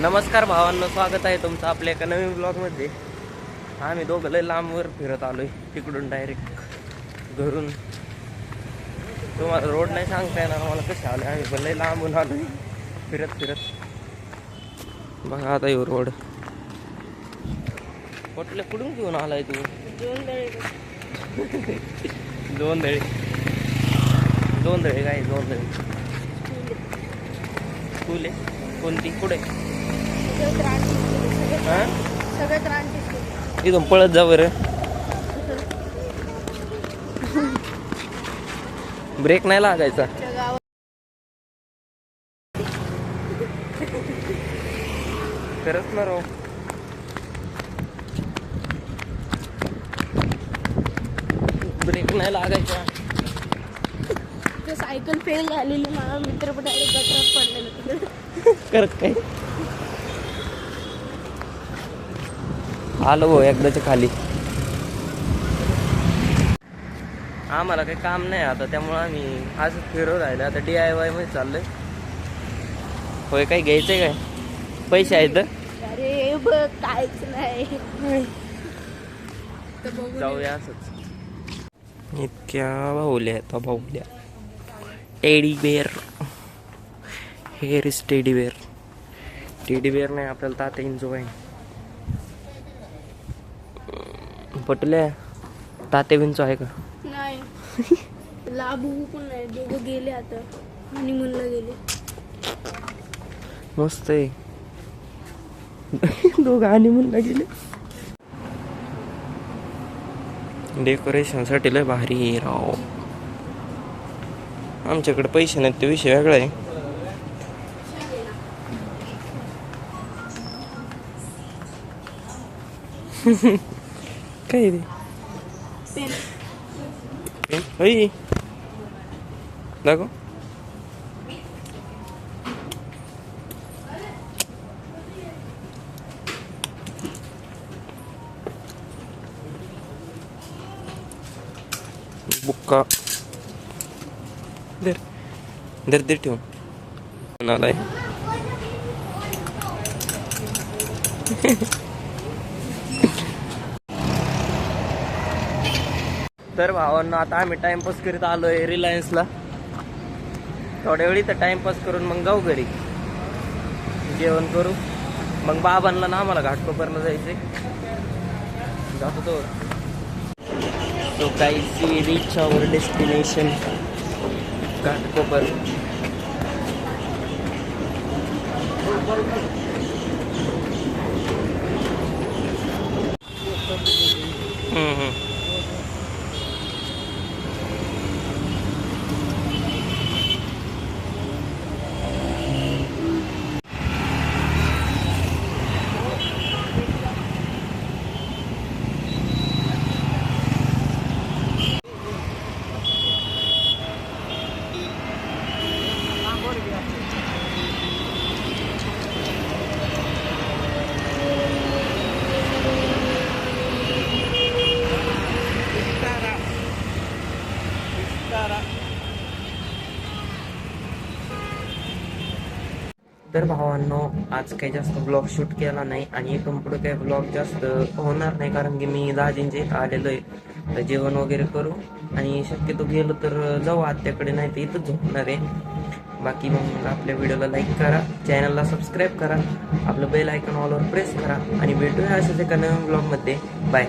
नमस्कार भावांनो, स्वागत आहे तुमचं आपल्या एका नवीन ब्लॉगमध्ये. आम्ही दोघं लय लांबवर फिरत आलोय, तिकडून डायरेक्ट घरून. तुम्हाला रोड नाही सांगता येणार मला कसे आले, आम्ही पण लय लांबून आलोय फिरत फिरत. बघा आता येऊ रोड. कुठल्या कुठून घेऊन आलाय तू? दोन दळे काय दोन दळे स्कूल आहे कोणती? कुठे? इथून पळत जा बरं. ब्रेक नाही लागायचा. खरंच ना राव. ब्रेक नाही लागायचा. सायकल फेल झालेली, माझा मित्र पण गटरात पडलेला. करत काय आलो भाऊ एकदाच्या खाली. आम्हाला काही काम नाही आता, त्यामुळे आम्ही आज फिरत राहिलो. आता DIY मध्ये चाललोय. होय, काही घ्यायचंय काय? पैसे आहेत? अरे बघ काहीच नाही. जाऊया असंच. इतक्या बाहुल्या आहेत बाहुल्या. Teddy bear. Here is teddy bear. Teddy bear नाही, आपल्याला तात्या इंजो आहे. पटल्या तात्या विंचो आहे का? नाही. लाभू पण नाही. दोघं गेले आता हनीमूनला गेले. मस्त आहे. दोघं हनीमूनला गेले. डेकोरेशन साठी लय भारी आहे राव. आमच्याकडे पैसे नाहीत, ते विषय वेगळा आहे. काय रे? पेन दाखव. बुक्का दर दर दर ठेवून आलाय. तर भावांना आता आम्ही टाइमपास करीत आलोय रिलायन्सला. थोड्या वेळी तर टाइमपास करून मग जाऊ घरी, जेवण करू. मग बाबांना ना आम्हाला घाटकोपरला जायचंय. जातो तो काही सी रीच आवर डेस्टिनेशन घाटकोपर. तर भावांनो, आज काही जास्त ब्लॉग शूट केला नाही आणि इथून पुढे काही ब्लॉग जास्त होणार नाही, कारण की मी दाजींच्या इथं आलेलो आहे. तर जेवण वगैरे करू आणि शक्यतो गेलो तर जाऊ आत्याकडे, नाही तर इथंच झोपणार आहे. बाकी मग आपल्या व्हिडिओला लाईक करा, चॅनलला सबस्क्राईब करा, आपलं बेल आयकॉन ऑलवर प्रेस करा आणि भेटूया अशाच एका नवीन ब्लॉगमध्ये. बाय.